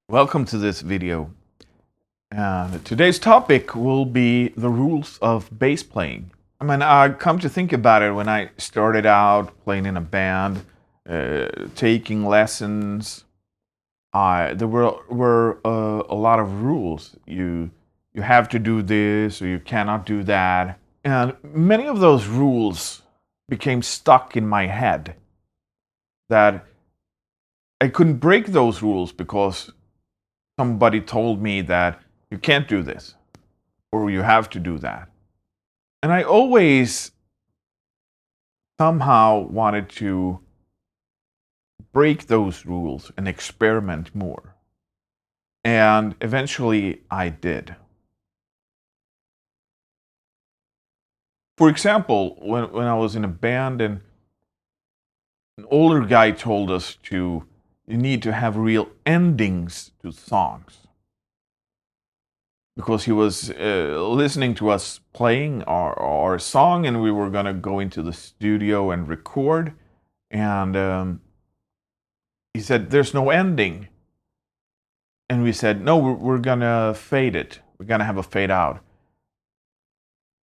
Welcome to this video. Today's topic will be the rules of bass playing. I come to think about it, when I started out playing in a band, taking lessons, there were a lot of rules. You have to do this, or you cannot do that. And many of those rules became stuck in my head, that I couldn't break those rules because somebody told me that you can't do this or you have to do that. And I always somehow wanted to break those rules and experiment more. And eventually I did. For example, when I was in a band and an older guy told us you need to have real endings to songs. Because he was listening to us playing our song, and we were going to go into the studio and record. And he said, "There's no ending." And we said, "No, we're going to fade it. We're going to have a fade out."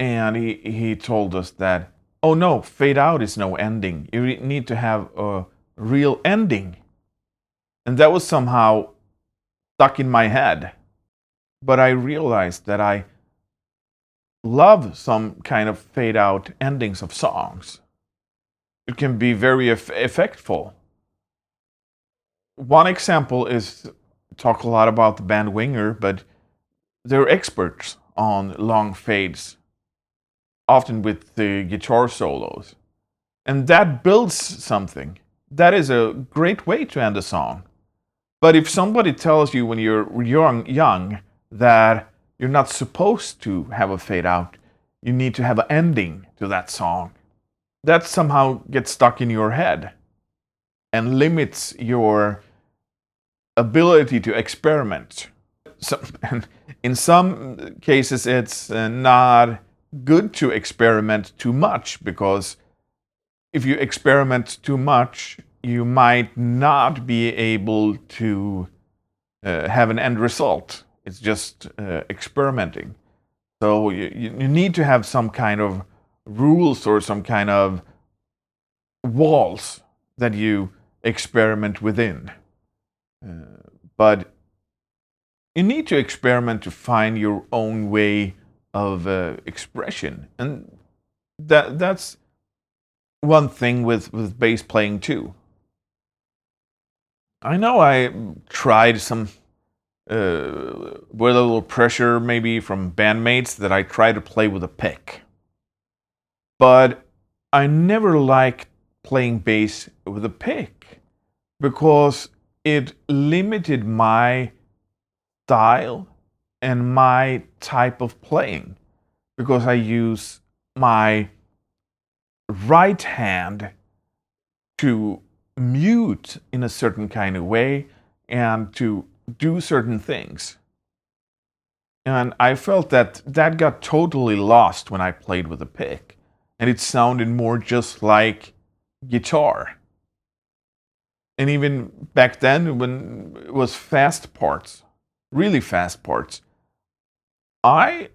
And he told us that, "Oh no, fade out is no ending. You need to have a real ending." And that was somehow stuck in my head. But I realized that I love some kind of fade out endings of songs. It can be very effectful. One example is, talk a lot about the band Winger, but they're experts on long fades, often with the guitar solos. And that builds something. That is a great way to end a song. But if somebody tells you when you're young that you're not supposed to have a fade out, you need to have an ending to that song, that somehow gets stuck in your head and limits your ability to experiment. And in some cases, it's not good to experiment too much, because if you experiment too much, you might not be able to have an end result. It's just experimenting. So you need to have some kind of rules or some kind of walls that you experiment within. But you need to experiment to find your own way of expression. And that's one thing with bass playing too. I know I tried some with a little pressure maybe from bandmates, that I try to play with a pick. But I never liked playing bass with a pick because it limited my style and my type of playing, because I use my right hand to mute in a certain kind of way and to do certain things. And I felt that got totally lost when I played with a pick, and it sounded more just like guitar. And even back then, when it was fast parts, really fast parts, I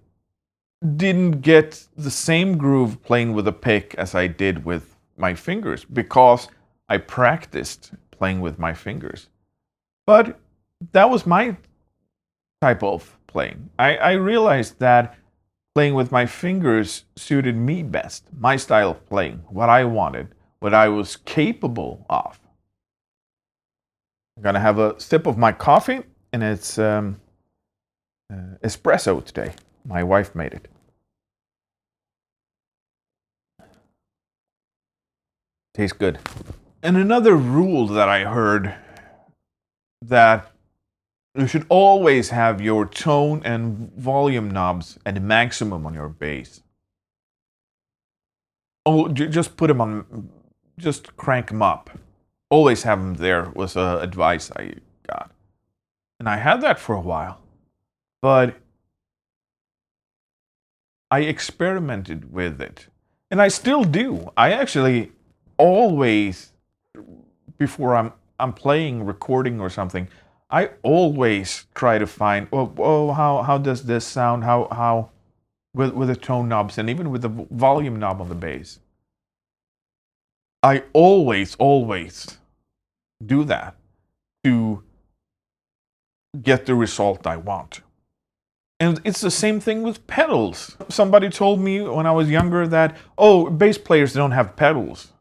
didn't get the same groove playing with a pick as I did with my fingers, because I practiced playing with my fingers. But that was my type of playing. I realized that playing with my fingers suited me best, my style of playing, what I wanted, what I was capable of. I'm gonna have a sip of my coffee, and it's espresso today. My wife made it. Tastes good. And another rule that I heard, that you should always have your tone and volume knobs at maximum on your bass. Oh, just put them on, just crank them up. Always have them there, was advice I got. And I had that for a while. But I experimented with it. And I still do. I actually always, before I'm playing, recording or something, I always try to find, how does this sound? How with the tone knobs and even with the volume knob on the bass. I always do that to get the result I want. And it's the same thing with pedals. Somebody told me when I was younger that, oh, bass players don't have pedals.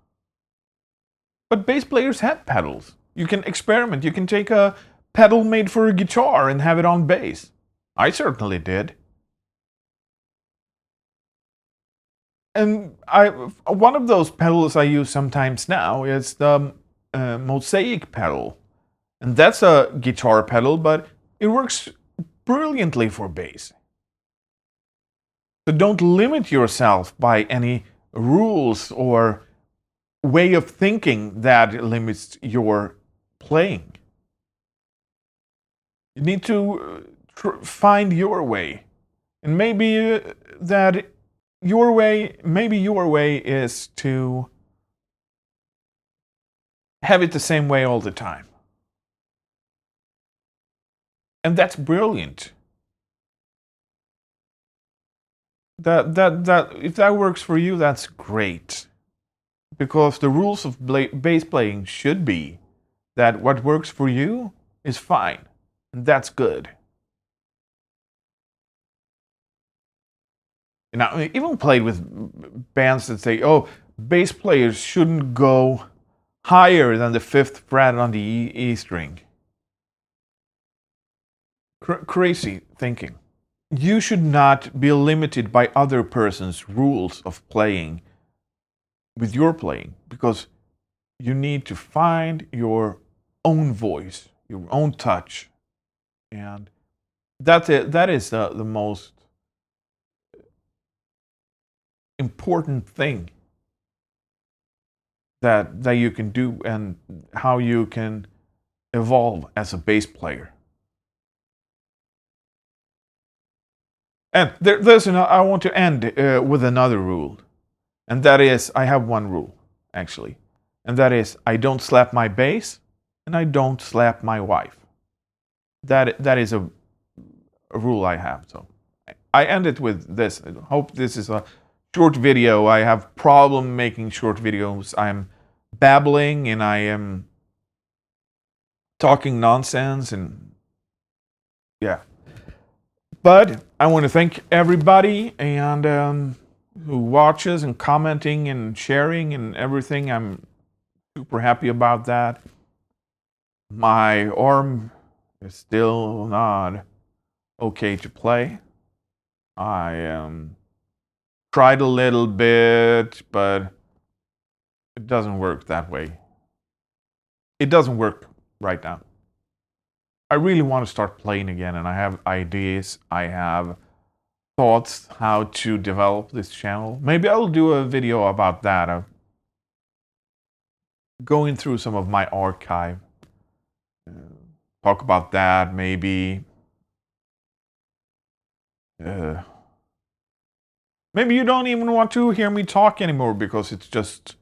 But bass players have pedals. You can experiment. You can take a pedal made for a guitar and have it on bass. I certainly did. And one of those pedals I use sometimes now is the Mosaic pedal. And that's a guitar pedal, but it works brilliantly for bass. So don't limit yourself by any rules or way of thinking that limits your playing. You need to find your way. And maybe your way is to have it the same way all the time. And that's brilliant. That if that works for you, that's great. Because the rules of bass playing should be that what works for you is fine. And that's good. And I even played with bands that say, oh, bass players shouldn't go higher than the 5th fret on the E string. Crazy thinking. You should not be limited by other person's rules of playing with your playing, because you need to find your own voice, your own touch. And that is the most important thing that you can do, and how you can evolve as a bass player. And I want to end with another rule, and that is, I have one rule actually, and that is, I don't slap my bass and I don't slap my wife. That is a rule I have. So I end it with this. I hope this is a short video. I have problem making short videos. I'm babbling and I am talking nonsense, and yeah. But I want to thank everybody and who watches and commenting and sharing and everything. I'm super happy about that. My arm is still not okay to play. I tried a little bit, but it doesn't work that way. It doesn't work right now. I really want to start playing again, and I have ideas. I have thoughts how to develop this channel. Maybe I'll do a video about that, going through some of my archive. Talk about that, maybe. Maybe you don't even want to hear me talk anymore because it's just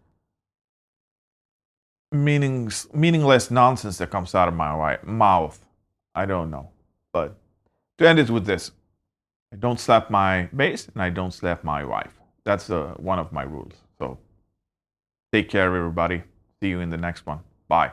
meaningless nonsense that comes out of my mouth. I don't know. But to end it with this, I don't slap my bass and I don't slap my wife. That's one of my rules. So take care, everybody. See you in the next one. Bye.